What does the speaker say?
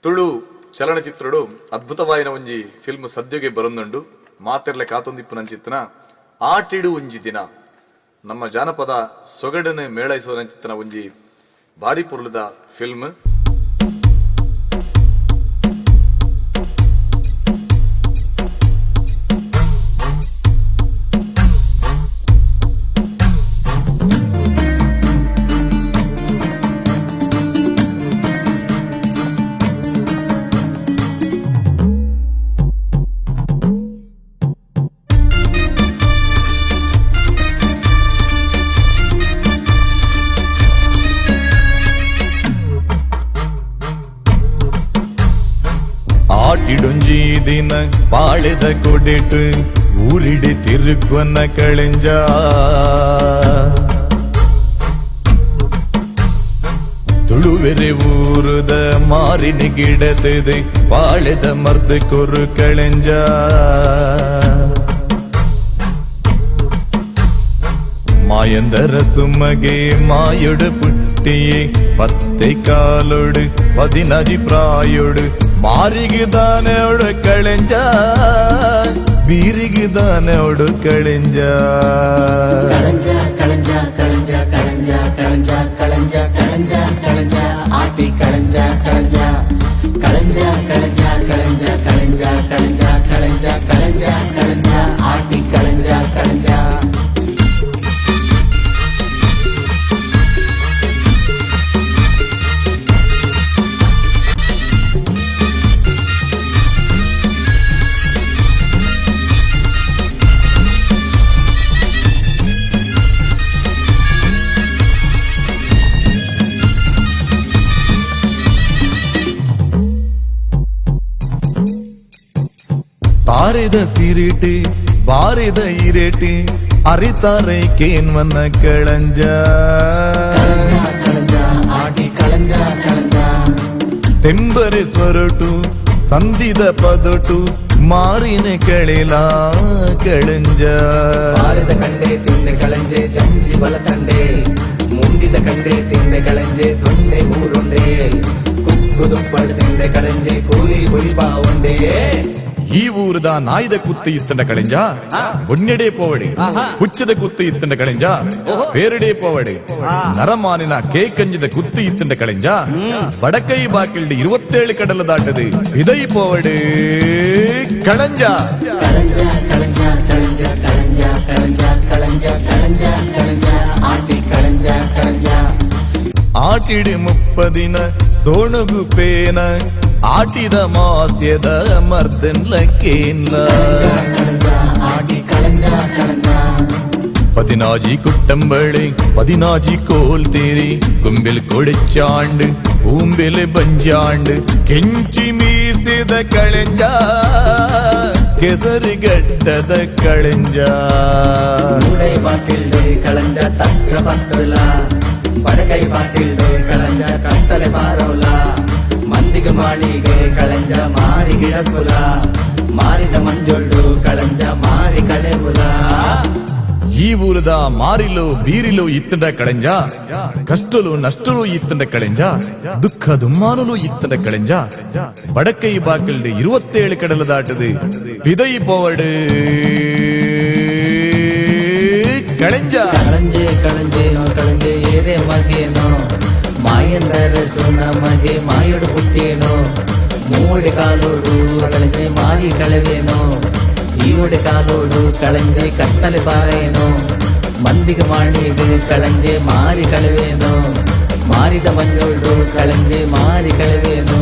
ತುಳು ಚಲನಚಿತ್ರಡು ಅದ್ಭುತವಾಯಿನ ಒಂಜಿ ಫಿಲ್ಮ್ ಸದ್ಯಗೆ ಬರೊಂದುಂಡು ಮಾತೆರ್ಲೆ ಕಾತೊಂದಿಪ್ಪುನಂಚಿತ್ತನ ಆಟಿಡು ಒಂಜಿ ದಿನ ನಮ್ಮ ಜಾನಪದ ಸೊಗಡನೆ ಮೇಳೈಸೋದಂಚಿತ್ತನ ಒಂಜಿ ಬಾರಿ ಪೊರ್ಲುದ ಫಿಲ್ಮ್. ಆಟಿಡೊಂಜಿ ದಿನ ಬಾಳೆದ ಕೊಡೆಟು ಊರಿಡೆ ತಿರುಗುವನ ಕಳೆಂಜ ತುಳುವೆರೆ ಊರುದ ಮಾರಿನ ಗಿಡತದೆ ಬಾಳೆದ ಮರ್ದ ಕೊರು ಕಳೆಂಜ ಮಾಯಂದರ ಸುಮಗೆ ಮಾಯೊಡು ಪುಟ್ಟಿಯೇ ಪತ್ತೆ ಕಾಲೊಡು 16 ಪ್ರಾಯೊಡು ಮಾರಿಗಿದಾನೆ ಅವಡು ಕಳೆಂಜ ಬೀರಿಗಿದಾನೆ ಅವಡು ಕಳೆಂಜ ಕಳಂಜ ಕಳಂಜ ಕಳಂಜ ಕಳಂಜ ಕಳಂಜ ಕಳಂಜ ಕಳಂಜ ಕಳಂಜ ಆಟಿ ಕಳಂಜ ಕಳಂಜ ಕಳಂಜ ಕಳಂಜ ಕಳಂಜ ಕಳಂಜ ಕಳಂಜ ಕಳಂಜ ಕಳಂಜ ಕಳಂಜ ಆಟಿ ಕಳಂಜ ಕಳಂಜ. ತಾರೆದ ಸಿರಿಟಿ ಬಾರಿದ ಇರೇಟಿ ಅರಿತಾರೆ ಕೇನ್ವನ್ನ ಕಳಂಜ ಕಳಂಜ ಆಟಿ ಕಳಂಜ ಕಳಂಜ ತೆಂಬರೆ ಸ್ವರಟು ಸಂದಿದ ಪದೊಟು ಮಾರಿನ ಕಳೆಲ ಕಳಂಜ ಬಾರಿದ ಕಂಡೆ ತಿಂದೆ ಕಳಂಜೆ ಜಂಜಿ ಬಲ ತಂಡೆ ಮುಂದಿದ ಕಂಡೆ ತಿಂದೆ ಕಳಂಜೆ ತೊಂದೆ ಊರುಂಡೆ ಕುದುಪ್ಪಡು ತಿಂದೆ ಕಳಂಜೆ ಕೂಲಿ ಹುಲಿಪಾ ಉಂಡೆ. ಈ ಊರದ ನಾಯ್ದ ಕುತ್ತು ಇತ್ತಂಡ ಕಳೆಂಜ ಬೊನ್ನೆಡೆ ಪೋವಡಿ ಹುಚ್ಚದ ಕುತ್ತು ಇತ್ತಂಡ ಕಳೆಂಜ ಬೇರಡೆ ಪೋವಡಿ ನರಮಾನಿನ ಕೇಕಂಜದ ಕುತ್ತು ಇತ್ತಂಡ ಕಳೆಂಜ ಬಡಕೈ ಬಾಕಿಲ್ಡಿ 27 ಕಡಲ ದಾಟದು ಇದೈ ಪೋವಡಿ ಕಳಂಜ ಕಳಂಜ ಕಳಂಜ ಕಳಂಜ ಕಳಂಜ ಕಳಂಜ ಕಳಂಜ ಕಳಂಜ ಕಳಂಜ ಆಟಿ ಕಳಂಜ ಕಳಂಜ ಆಟಿಡಿ 30 ದಿನ ಸೋಣಗು ಪೇನ ಆಟಿದ ಮಾಸ್ಯದ ಮರ್ದನ್ಲಕ್ಕೇನ್ಲ ಆಟಿ ಕಳಂಜ ಕಳಂಜ 16 കുട്ടമ്പളെ 16 കോൽ തേരി കുമ്പിൽ കൊടിച്ചാണ്ട് ഊമ്പില് ബഞ്ചാണ്ട് കെഞ്ചി മീസിത കളഞ്ച ಕೆಸರಿ ಗಡ್ಡದ ಕಳೆಂಜ ಮೂಡೈ ಬಾಕಿಲ್ಡೆ ಕಳಂಜ ತಂತ್ರ ಪತ್ತಲ ಬಡಕೈ ಬಾಕಿಲ್ಡೆ ಕಳಂಜ ಕತ್ತಲೆ ಬಾರೋಲ ಮಂದಿಗೆ ಮಾಡಿಗೆ ಕಳಂಜ ಮಾರಿ ಗಿಡಕುಲ ಮಾರಿದ ಮಂಜೊಳ್ಳು ಕಳಂಜ ಮಾರಿ ಕಳೆಬುಲ. ಈ ಊರದ ಮಾರಿಲು ಬೀರಿಲು ಇತ್ತಂಡ ಕಳೆಂಜ ಕಷ್ಟಲು ನಷ್ಟಲು ಇತ್ತಂಡ ಕಳೆಂಜ ದುಃಖ ದುಮ್ಮಾನಲು ಇತ್ತಂಡ ಕಳೆಂಜ ಬಡಕೈ ಬಾಕಲ್ಡೆ 27 ಕಡಲ ದಾಟದು ಪಿದೈ ಪೋವಡು ಕಳೆಂಜ ಕಳಂಜೆ ಕಳಂಜೇನೋ ಕಳಂಜೆ ಏರೆ ಮಗೇನೋ ಮಾಯಂದರ ಸುನ ಮಗೆ ಮಾಯೊಡು ಪುಟ್ಟೇನೋ ಮೂಡೆ ಕಾಲೋಡು ಕಳಂಜೆ ಮಾರಿ ಕಳವೇನೋ ಈವಡೆ ಕಾಲೋಡು ಕಳಂಜೆ ಕತ್ತಲೆ ಬಾರೇನೋ ಮಂದಿಗೆ ಮಾಡಿಗೆ ಕಳಂಜೆ ಮಾರಿ ಕಳವೇನೋ ಮಾರಿದ ಮಂಜೋಡು ಕಳಂಜೆ ಮಾರಿ ಕಳವೇನೋ.